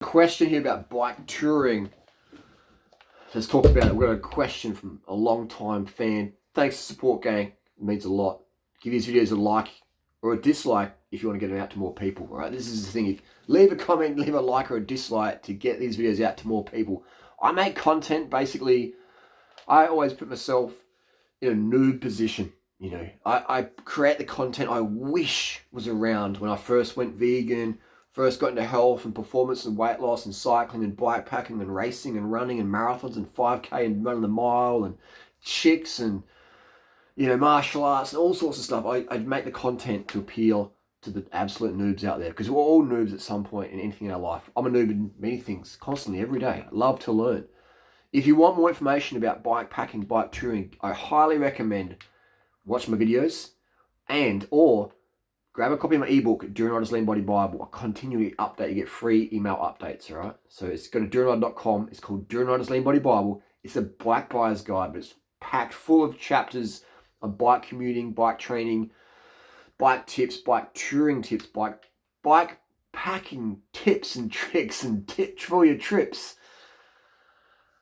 question here about bike touring. Let's talk about it. We've got a question from a long-time fan. Thanks for support, gang. It means a lot. Give these videos a like or a dislike if you want to get them out to more people. All right, this is the thing. Leave a comment, leave a like or a dislike to get these videos out to more people. I make content, basically. I always put myself in a noob position. You know, I create the content I wish was around when I first went vegan, first got into health and performance and weight loss and cycling and bikepacking and racing and running and marathons and 5K and running the mile and chicks and, you know, martial arts and all sorts of stuff. I'd make the content to appeal to the absolute noobs out there, because we're all noobs at some point in anything in our life. I'm a noob in many things, constantly, every day. I love to learn. If you want more information about bikepacking, bike touring, I highly recommend watch my videos or grab a copy of my ebook, During Riders Lean Body Bible. I continually update. You get free email updates, all right? So it's go to duringrider.com. It's called During Riders Lean Body Bible. It's a bike buyer's guide, but it's packed full of chapters on bike commuting, bike training, bike tips, bike touring tips, bike packing tips and tricks and tips for your trips.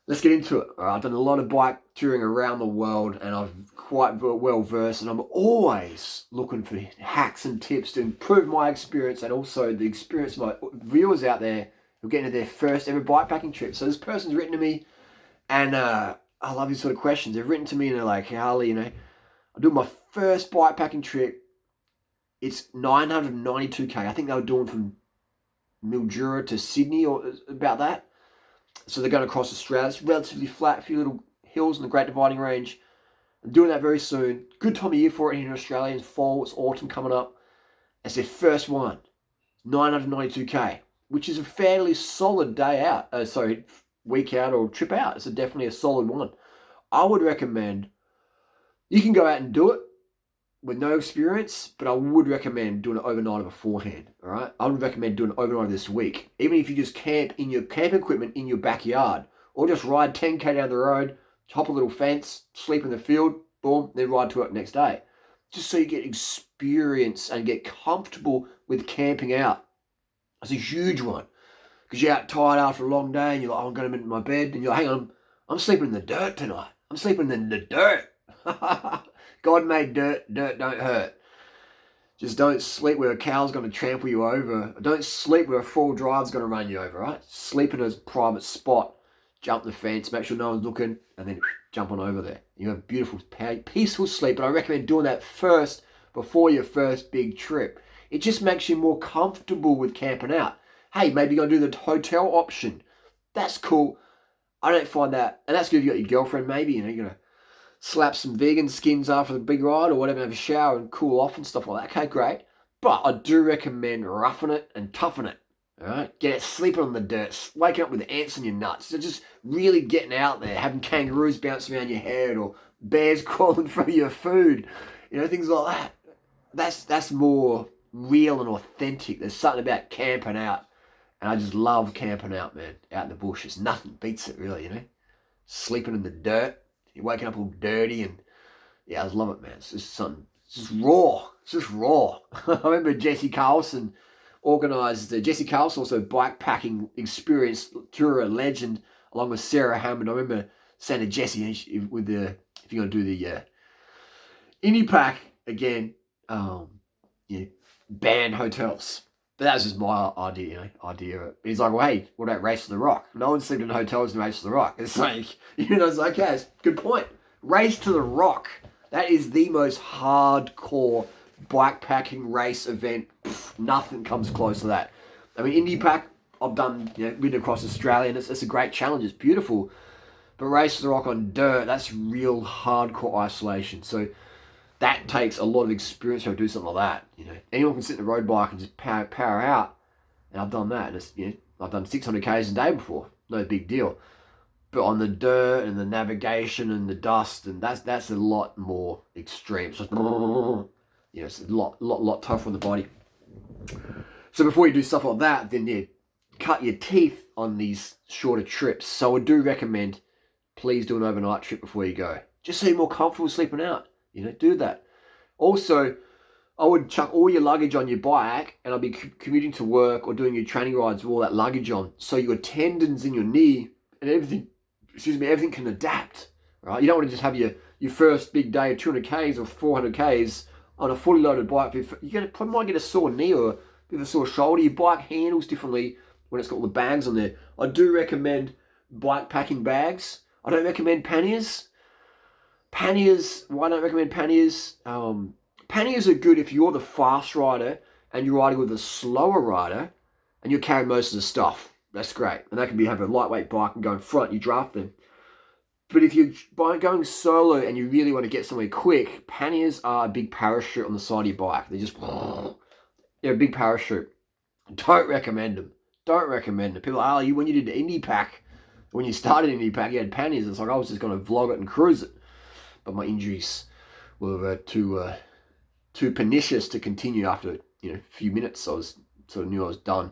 Let's get into it. All right, I've done a lot of bike touring around the world, and I'm quite well versed, and I'm always looking for hacks and tips to improve my experience and also the experience of my viewers out there who are getting to their first ever bikepacking trip. So this person's written to me, and I love these sort of questions. They've written to me and they're like, hey, Harley, you know, I'm doing my first bikepacking trip. It's 992K. I think they were doing from Mildura to Sydney or about that. So they're going across Australia. It's relatively flat, a few little hills in the Great Dividing Range. I'm doing that very soon. Good time of year for it here in Australia. It's fall, it's autumn coming up. It's their first one. 992K, which is a fairly solid day out. Week out or trip out. It's definitely a solid one. I would recommend, you can go out and do it with no experience, but I would recommend doing an overnighter beforehand, all right? I would recommend doing an overnighter this week. Even if you just camp in your camp equipment in your backyard, or just ride 10K down the road, hop a little fence, sleep in the field, boom, then ride to it next day. Just so you get experience and get comfortable with camping out. That's a huge one, because you're out tired after a long day and you're like, oh, I'm going to my bed, and you're like, hang on, I'm sleeping in the dirt tonight. I'm sleeping in the dirt. God made dirt, dirt don't hurt. Just don't sleep where a cow's going to trample you over. Don't sleep where a four-wheel drive's going to run you over, right? Sleep in a private spot, jump the fence, make sure no one's looking, and then jump on over there. You have beautiful, peaceful sleep, but I recommend doing that first before your first big trip. It just makes you more comfortable with camping out. Hey, maybe you're going to do the hotel option. That's cool. I don't find that, and that's good if you got your girlfriend maybe, you know, you're going to slap some vegan skins after the big ride or whatever, have a shower and cool off and stuff like that. Okay, great. But I do recommend roughing it and toughing it. All right? Get it sleeping on the dirt, waking up with ants in your nuts. So just really getting out there, having kangaroos bounce around your head or bears crawling through your food. You know, things like that. That's more real and authentic. There's something about camping out. And I just love camping out, man. Out in the bush. It's nothing beats it, really, you know. Sleeping in the dirt. You're waking up all dirty, and yeah, I just love it, man. It's just something, it's just raw. It's just raw. I remember Jesse Carlson organised, Jesse Carlson also bikepacking experience tourer legend along with Sarah Hammond. I remember saying to Jesse, if you're going to do the indie pack again, ban hotels. But that was just my idea, idea of it. He's like, well, hey, what about Race to the Rock? No one's sleeping in hotels in Race to the Rock. It's like, it's like, okay, it's a good point. Race to the Rock. That is the most hardcore bikepacking race event. Nothing comes close to that. I mean, Indie Pack, I've done, ridden across Australia, and it's a great challenge. It's beautiful. But Race to the Rock on dirt, that's real hardcore isolation. So that takes a lot of experience to do something like that. Anyone can sit in a road bike and just power out, and I've done that. And it's, I've done 600 k's a day before, no big deal. But on the dirt and the navigation and the dust, and that's a lot more extreme. So it's a lot tougher on the body. So before you do stuff like that, then cut your teeth on these shorter trips. So I do recommend, please do an overnight trip before you go, just so you're more comfortable sleeping out. Do that. Also, I would chuck all your luggage on your bike, and I'd be commuting to work or doing your training rides with all that luggage on. So your tendons in your knee and everything, everything can adapt, right? You don't want to just have your first big day of 200 Ks or 400 Ks on a fully loaded bike. You probably might get a sore knee or a bit of a sore shoulder. Your bike handles differently when it's got all the bags on there. I do recommend bike packing bags. I don't recommend panniers. Why don't I recommend panniers? Panniers are good if you're the fast rider and you're riding with a slower rider and you're carrying most of the stuff. That's great. And that can be have a lightweight bike and go in front, you draft them. But if you're going solo and you really want to get somewhere quick, panniers are a big parachute on the side of your bike. They're a big parachute. Don't recommend them. Don't recommend them. People, when you did the Indie Pack, when you started Indie Pack, you had panniers. It's like I was just going to vlog it and cruise it. But my injuries were too pernicious to continue after a few minutes. I was sort of knew I was done.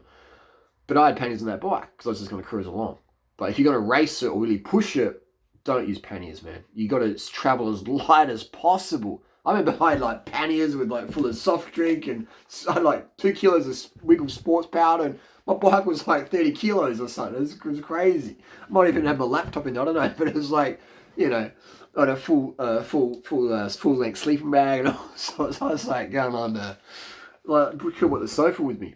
But I had panniers on that bike because I was just going to cruise along. But if you're going to race it or really push it, don't use panniers, man. You got to travel as light as possible. I remember I had like panniers with like full of soft drink, and I had like 2 kilos of Wiggle sports powder, and my bike was like 30 kilos or something. It was crazy. I might even have my laptop in, I don't know, but it was like, I had a full length sleeping bag and all. So I was like going on put up the sofa with me.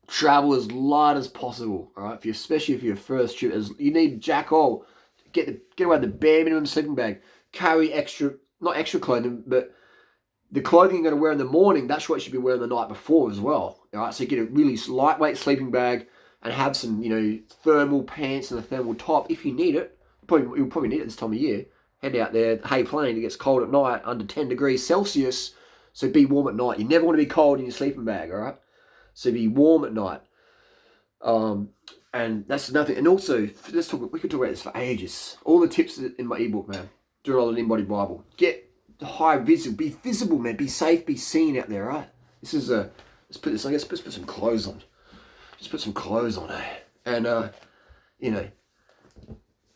Travel as light as possible, all right? Especially if you're first trip, you need jack all. Get away with the bare minimum sleeping bag. Carry not extra clothing, but the clothing you're going to wear in the morning, that's what you should be wearing the night before as well. All right, so you get a really lightweight sleeping bag and have some, thermal pants and a thermal top if you need it. You'll probably need it this time of year. Head out there, Hay Plain, it gets cold at night, under 10 degrees Celsius, so be warm at night. You never want to be cold in your sleeping bag, all right? So be warm at night. And that's another thing. And also, we could talk about this for ages. All the tips in my ebook, man. Do it all in Embodied Bible. Get high visible. Be visible, man. Be safe. Be seen out there, right? This is let's put some clothes on. Just put some clothes on, eh? And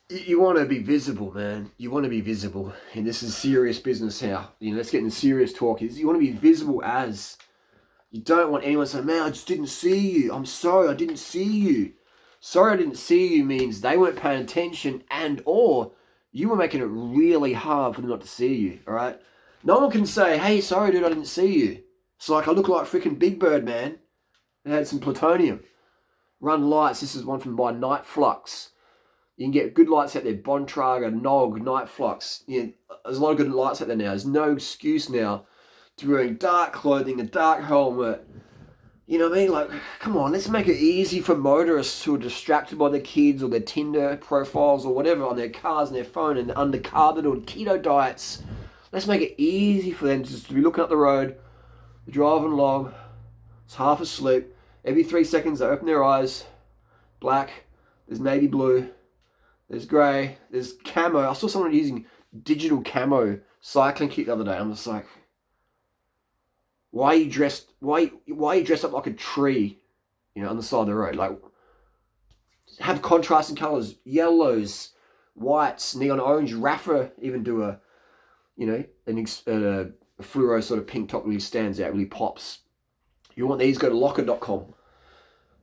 you want to be visible, man. You want to be visible. And this is serious business now. Let's get into serious talk. You want to be visible as. You don't want anyone saying, man, I just didn't see you. I'm sorry, I didn't see you. Sorry I didn't see you means they weren't paying attention or you were making it really hard for them not to see you, all right? No one can say, hey, sorry, dude, I didn't see you. It's like I look like freaking Big Bird, man. They had some plutonium. Run lights. This is one from by Night Flux. You can get good lights out there. Bontrager, Nog, Night Flux. There's a lot of good lights out there now. There's no excuse now to be wearing dark clothing, a dark helmet. You know what I mean? Like, come on, let's make it easy for motorists who are distracted by their kids or their Tinder profiles or whatever on their cars and their phone and undercarbed or keto diets. Let's make it easy for them just to be looking up the road, driving along, it's half asleep. Every 3 seconds they open their eyes. Black, there's navy blue, there's grey, there's camo. I saw someone using digital camo cycling kit the other day. I'm just like, why are you dressed up like a tree, on the side of the road? Like, have contrasting colours, yellows, whites, neon orange. Rafa even do a fluoro sort of pink top really stands out, really pops. You want these, go to locker.com.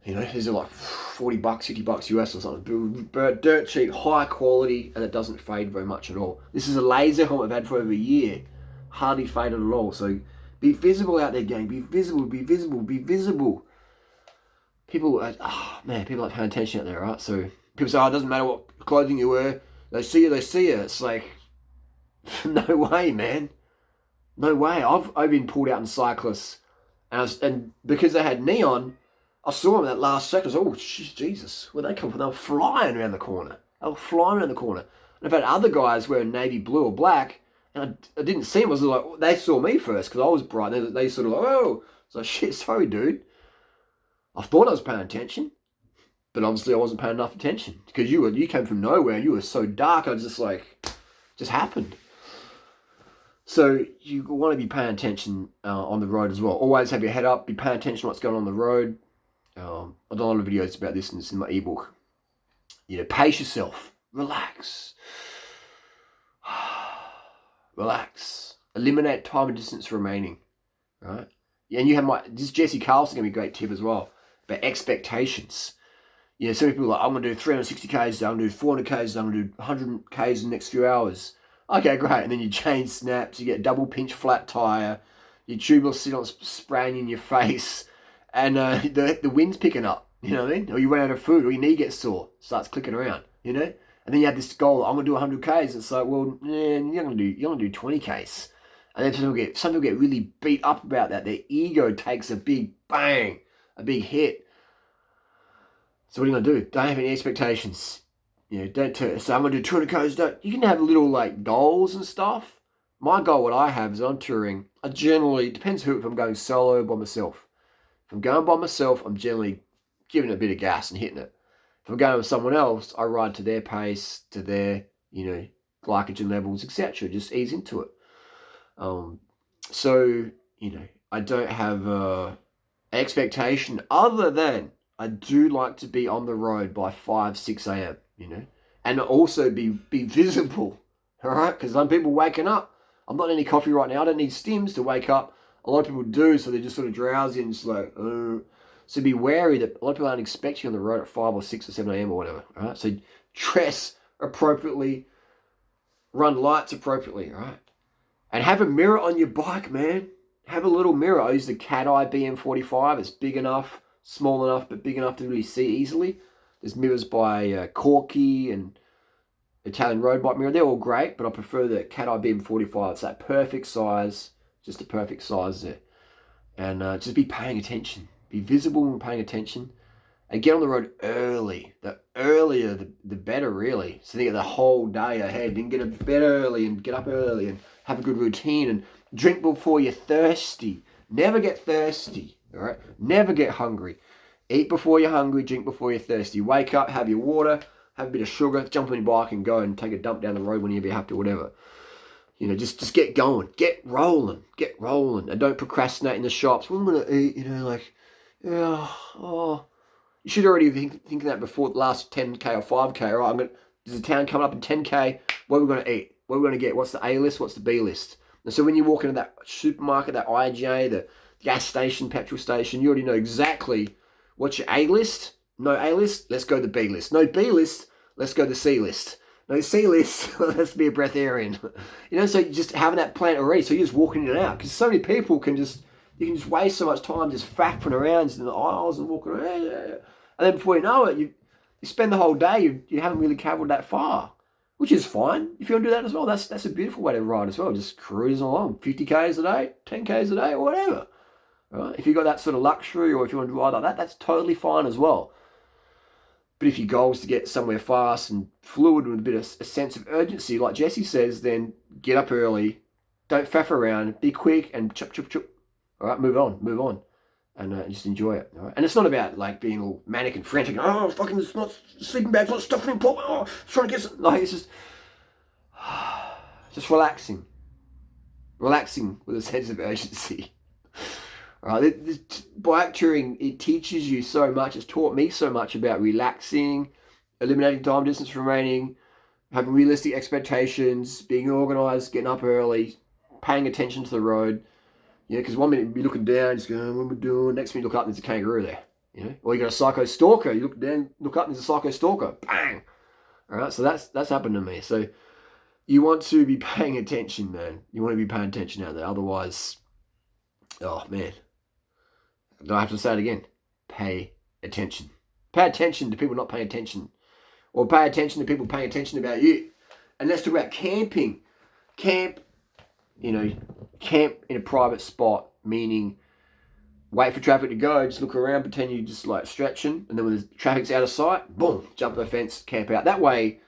These are like $40, $50 US or something. Dirt cheap, high quality, and it doesn't fade very much at all. This is a laser helmet I've had for over a year. Hardly faded at all. So be visible out there, gang. Be visible, be visible, be visible. People are paying attention out there, right? So people say, it doesn't matter what clothing you wear. They see you. It's like, no way, man. No way. I've been pulled out in cyclists, and because they had neon, I saw them that last second. I was like, oh, Jesus. Where'd they come from? They were flying around the corner. And I've had other guys wearing navy blue or black, and I didn't see them. I was like, they saw me first because I was bright. They sort of like, oh. I was like, shit, sorry, dude. I thought I was paying attention, but obviously I wasn't paying enough attention because you came from nowhere. You were so dark. I was just like, just happened. So you want to be paying attention on the road as well. Always have your head up. Be paying attention to what's going on the road. I've done a lot of videos about this, and it's in my ebook. Pace yourself. Relax. Relax. Eliminate time and distance remaining. right? And you have this Jesse Carlson gonna be a great tip as well about expectations. Some people are like, I'm gonna do 360 Ks, I'm gonna do 400 Ks, I'm gonna do 100 Ks in the next few hours. Okay, great. And then you chain snaps, you get a double pinch flat tire, your tube will sit on spraying in your face, and the wind's picking up. You know what I mean? Or you run out of food, or your knee gets sore, starts clicking around. And then you have this goal, I'm gonna do 100 Ks. It's like, well, you're gonna do 20 Ks. And then some people get really beat up about that. Their ego takes a big bang, a big hit. So what are you gonna do? Don't have any expectations. Don't. So I'm gonna do 200 Ks. You can have little like goals and stuff. My goal, what I have is I'm touring. I generally, it depends if I'm going solo or by myself. If I'm going by myself, I'm generally giving it a bit of gas and hitting it. If I'm going with someone else, I ride to their pace, to their glycogen levels, etc. Just ease into it. So I don't have expectation other than I do like to be on the road by 5, 6 a.m., and also be visible, all right? Because some people waking up. I'm not in any coffee right now. I don't need stims to wake up. A lot of people do, so they're just sort of drowsy and just like, So be wary that a lot of people aren't expecting you on the road at 5 or 6 or 7 a.m. or whatever, all right? So dress appropriately, run lights appropriately, all right? And have a mirror on your bike, man. Have a little mirror. I use the Cat Eye BM45. It's big enough, small enough, but big enough to really see easily. There's mirrors by Corky and Italian Road Bike Mirror. They're all great, but I prefer the Cat Eye BM45. It's that perfect size, just the perfect size there. And just be paying attention. Be visible and paying attention. And get on the road early. The earlier, the better, really. So you get the whole day ahead. You can get to bed early and get up early and have a good routine and drink before you're thirsty. Never get thirsty, all right? Never get hungry. Eat before you're hungry, drink before you're thirsty. Wake up, have your water, have a bit of sugar, jump on your bike and go and take a dump down the road whenever you have to, whatever. Just get going. Get rolling. And don't procrastinate in the shops. What am I going to eat? You should already be thinking that before the last 10K or 5K. All right, there's a town coming up in 10K. What are we going to eat? What are we going to get? What's the A list? What's the B list? And so when you walk into that supermarket, that IGA, the gas station, petrol station, you already know exactly what's your A list. No A list, let's go the B list. No B list, let's go the C list. No C list, let's be a breatharian. So you just having that plan already, so you're just walking in and out. Because so many people you can just waste so much time just faffing around in the aisles and walking around. And then before you know it, you spend the whole day, you haven't really travelled that far. Which is fine. If you want to do that as well, that's a beautiful way to ride as well. Just cruising along, 50 Ks a day, 10 Ks a day, or whatever. Right? If you've got that sort of luxury, or if you want to ride like that, that's totally fine as well. But if your goal is to get somewhere fast and fluid with a bit of a sense of urgency, like Jesse says, then get up early, don't faff around, be quick, and chup. All right, move on. And just enjoy it. All right? And it's not about like being all manic and frantic. Oh, fucking, it's not sleeping bags, not stuffing in pop. Oh, trying to get some. Like, it's just relaxing with a sense of urgency. All right, this bike touring, it teaches you so much. It's taught me so much about relaxing, eliminating time distance from raining, having realistic expectations, being organised, getting up early, paying attention to the road. Because one minute you're looking down, just going, what am I doing? Next minute you look up and there's a kangaroo there. Or you got a psycho stalker. You look down, look up and there's a psycho stalker. Bang! All right, so that's happened to me. So you want to be paying attention, man. You want to be paying attention out there. Otherwise, oh, man. Do I have to say it again? Pay attention. Pay attention to people not paying attention. Or pay attention to people paying attention about you. And let's talk about camping. Camp in a private spot, meaning wait for traffic to go, just look around, pretend you're just like stretching, and then when the traffic's out of sight, boom, jump the fence, camp out. That way,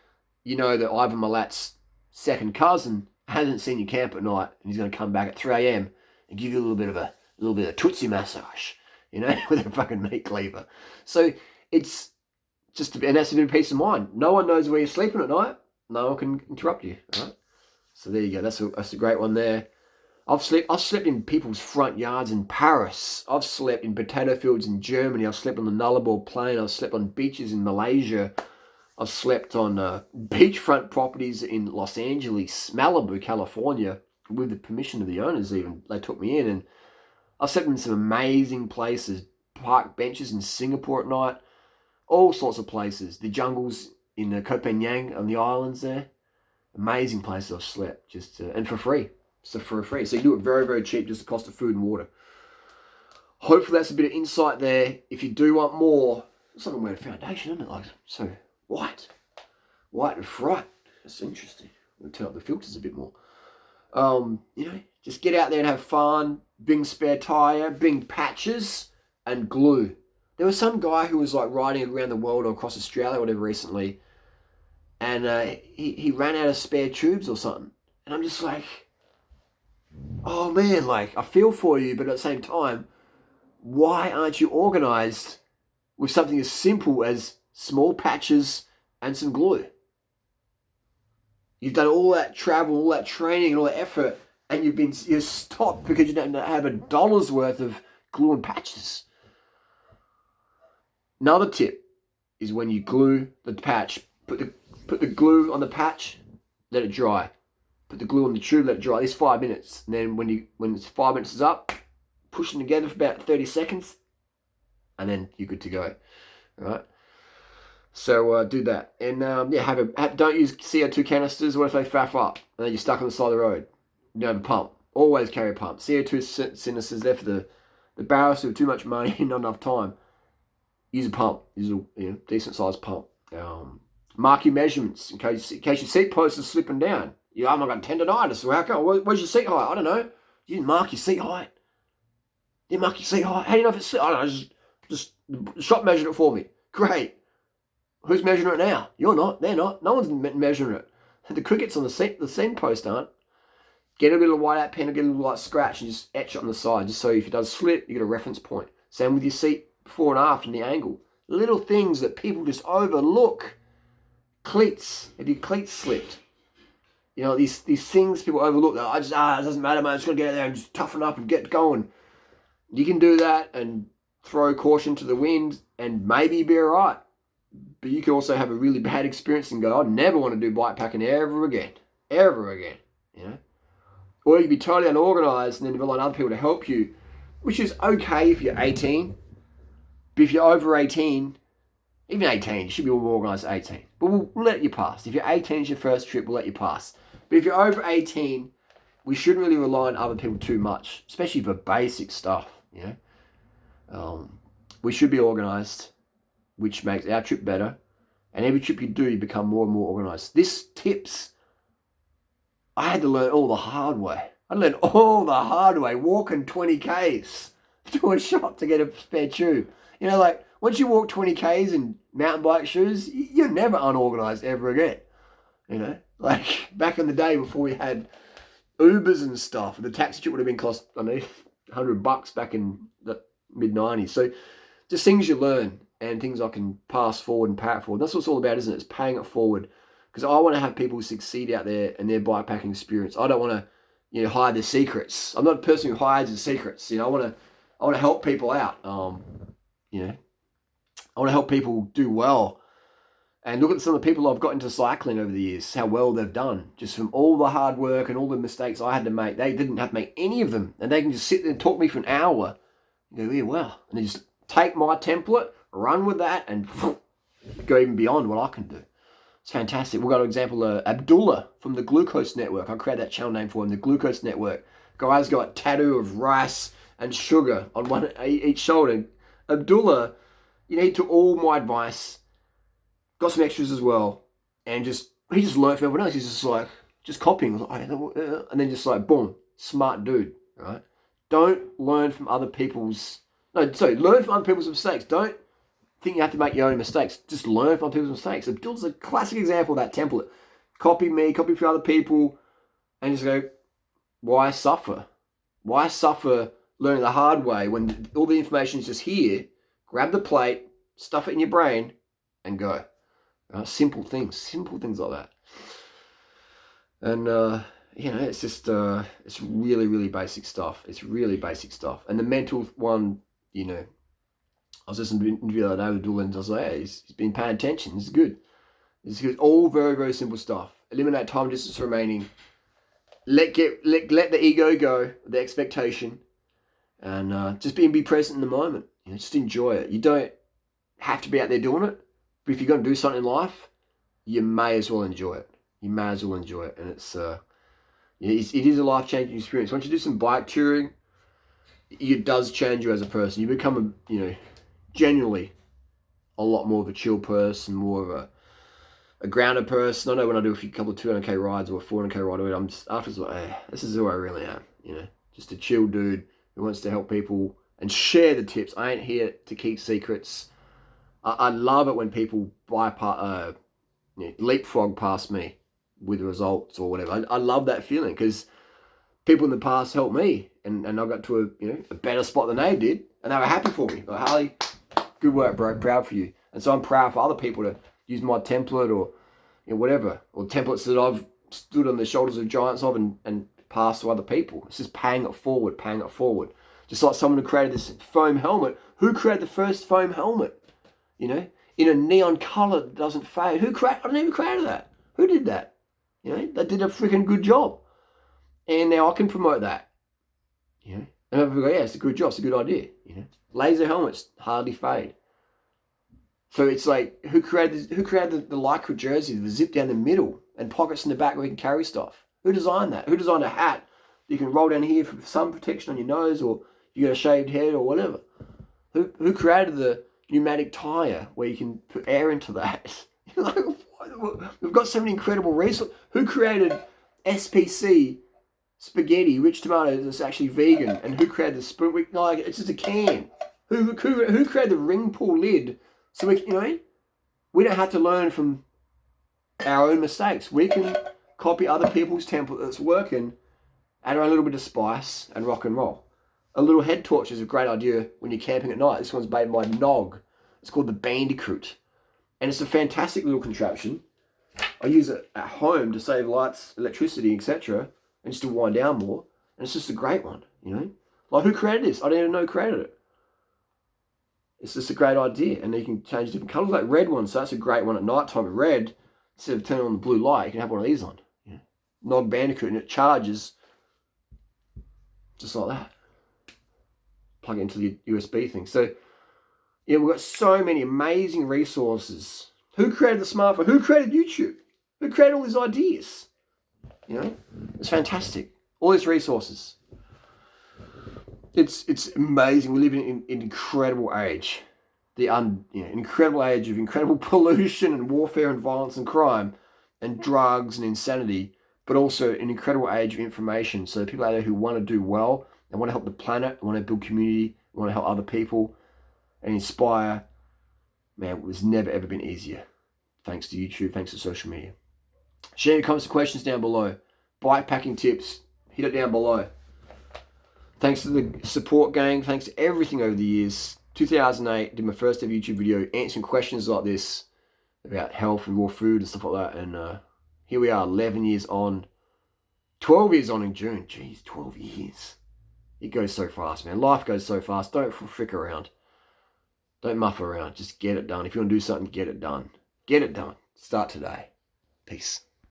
you know that Ivan Milat's second cousin hasn't seen you camp at night, and he's going to come back at 3 a.m. and give you a little bit of Tootsie massage, with a fucking meat cleaver. So it's just, and that's a bit of peace of mind. No one knows where you're sleeping at night. No one can interrupt you, all right? So there you go. That's a great one there. I've slept in people's front yards in Paris. I've slept in potato fields in Germany. I've slept on the Nullarbor Plain. I've slept on beaches in Malaysia. I've slept on beachfront properties in Los Angeles, Malibu, California, with the permission of the owners even. They took me in, and I've slept in some amazing places, park benches in Singapore at night, all sorts of places. The jungles in the Koh Phangan on the islands there, amazing places I've slept, and for free. So for free. So you do it very, very cheap, just the cost of food and water. Hopefully that's a bit of insight there. If you do want more, it's like a weird foundation, isn't it? Like, so white and bright. That's interesting. We'll turn up the filters a bit more. Just get out there and have fun. Bring spare tire, bring patches and glue. There was some guy who was like riding around the world or across Australia or whatever recently, and he ran out of spare tubes or something. And I'm just like, oh man, like I feel for you, but at the same time, why aren't you organized with something as simple as small patches and some glue? You've done all that travel, all that training, and all that effort, and you're stopped because you don't have $1 worth of glue and patches. Another tip is when you glue the patch, put the glue on the patch, let it dry. Put the glue on the tube, let it dry at least 5 minutes. And then when it's 5 minutes is up, push them together for about 30 seconds, and then you're good to go. All right. So do that, and don't use CO2 canisters. What if they faff up and then you're stuck on the side of the road? You don't have a pump. Always carry a pump. CO2 canisters there for the barrels who have too much money and not enough time. Use a pump. Use a decent sized pump. Mark your measurements in case your seat post is slipping down. I'm not got tendonitis. Well, how come? Where's your seat height? I don't know. You didn't mark your seat height. You didn't mark your seat height. How do you know if it's? I don't know. Just the shop measured it for me. Great. Who's measuring it now? You're not. They're not. No one's measuring it. The crickets on the seat post aren't. Get a little whiteout pen or get a little light scratch and just etch it on the side, just so if it does slip, you get a reference point. Same with your seat before and after and the angle. Little things that people just overlook. Cleats. Have your cleats slipped? These things people overlook. It doesn't matter, man. I'm just going to get out there and just toughen up and get going. You can do that and throw caution to the wind and maybe be all right. But you can also have a really bad experience and go, I never want to do bikepacking ever again. Or you can be totally unorganized and then rely on other people to help you, which is okay if you're 18. But if you're over 18, even 18, you should be more organized at 18. But we'll let you pass. If you're 18, it's your first trip, we'll let you pass. But if you're over 18, we shouldn't really rely on other people too much, especially for basic stuff. We should be organized, which makes our trip better. And every trip you do, you become more and more organized. This tips, I had to learn all the hard way. Walking 20 Ks to a shop to get a spare tube. Once you walk 20 Ks in mountain bike shoes, you're never unorganized ever again. Back in the day before we had Ubers and stuff, the taxi trip would have been cost, $100 back in the mid-90s. So just things you learn and things I can pass forward and pay it forward. That's what it's all about, isn't it? It's paying it forward. Because I want to have people succeed out there in their bikepacking experience. I don't want to, hide their secrets. I'm not a person who hides the secrets. I want to help people out. I want to help people do well. And look at some of the people I've got into cycling over the years, how well they've done. Just from all the hard work and all the mistakes I had to make. They didn't have to make any of them. And they can just sit there and talk to me for an hour. And go, yeah, wow. And they just take my template, run with that, and go even beyond what I can do. It's fantastic. We've got an example of Abdullah from the Glucose Network. I created that channel name for him, the Glucose Network. Guy's got a tattoo of rice and sugar on each shoulder. Abdullah, he took all my advice, got some extras as well, and he just learned from everyone else. He's just copying. And then boom, smart dude, right? Don't learn from other people's, learn from other people's mistakes. Don't think you have to make your own mistakes. Just learn from other people's mistakes. Abdul's a classic example of that template. Copy me, copy for other people, and just go, why suffer? Why suffer learning the hard way when all the information is just here? Grab the plate, stuff it in your brain, and go. Simple things like that. And, it's just, it's really, really basic stuff. It's really basic stuff. And the mental one, I was listening to an interview the other day with Abdullah, and I was like, hey, he's been paying attention. This is good. All very, very simple stuff. Eliminate time distance remaining. Let the ego go, the expectation, And just be present in the moment. Just enjoy it. You don't have to be out there doing it, but if you're going to do something in life, you may as well enjoy it. You may as well enjoy it. And it is a life-changing experience. Once you do some bike touring, it does change you as a person. You become genuinely a lot more of a chill person, more of a grounded person. I know when I do a couple of 200k rides or a 400k ride, I'm just afterwards like, hey, this is who I really am. Just a chill dude who wants to help people and share the tips. I ain't here to keep secrets. I love it when people leapfrog past me with results or whatever. I love that feeling because people in the past helped me, and I got to a better spot than they did, and they were happy for me. Like, Harley, good work, bro. Proud for you. And so I'm proud for other people to use my template or whatever, or templates that I've stood on the shoulders of giants of and passed to other people. It's just paying it forward. Just like someone who created this foam helmet. Who created the first foam helmet? In a neon color that doesn't fade. I didn't even create that. Who did that? They did a freaking good job. And now I can promote that. And people go, yeah, it's a good job, it's a good idea. Laser helmets hardly fade. So it's like, who created the Lycra jersey, the zip down the middle and pockets in the back where you can carry stuff? Who designed that? Who designed a hat that you can roll down here for sun protection on your nose, or you got a shaved head or whatever? Who created the pneumatic tire where you can put air into that? We've got so many incredible resources. Who created SPC spaghetti, rich tomatoes that's actually vegan? And who created the spoon? It's just a can. Who created the ring pull lid? So we don't have to learn from our own mistakes. We can copy other people's template that's working, add our own little bit of spice and rock and roll. A little head torch is a great idea when you're camping at night. This one's made by Nog. It's called the Bandicoot. And it's a fantastic little contraption. I use it at home to save lights, electricity, etc. And just to wind down more. And it's just a great one, Like, who created this? I don't even know who created it. It's just a great idea. And you can change different colors, like red ones. So that's a great one at night time. Red, instead of turning on the blue light, you can have one of these on. Nog Bandicoot, and it charges just like that. Plug it into the USB thing. So, we've got so many amazing resources. Who created the smartphone? Who created YouTube? Who created all these ideas? It's fantastic. All these resources. It's amazing. We live in an incredible age. Incredible age of incredible pollution and warfare and violence and crime and drugs and insanity, but also an incredible age of information. So people out there who want to do well and want to help the planet, want to build community, want to help other people and inspire, man, it was never ever been easier. Thanks to YouTube, thanks to social media. Share your comments and questions down below. Bikepacking tips, hit it down below. Thanks to the support gang. Thanks to everything over the years. 2008, did my first ever YouTube video answering questions like this about health and raw food and stuff like that. And here we are, 11 years on. 12 years on in June. Jeez, 12 years. It goes so fast, man. Life goes so fast. Don't frick around. Don't muff around. Just get it done. If you want to do something, get it done. Get it done. Start today. Peace.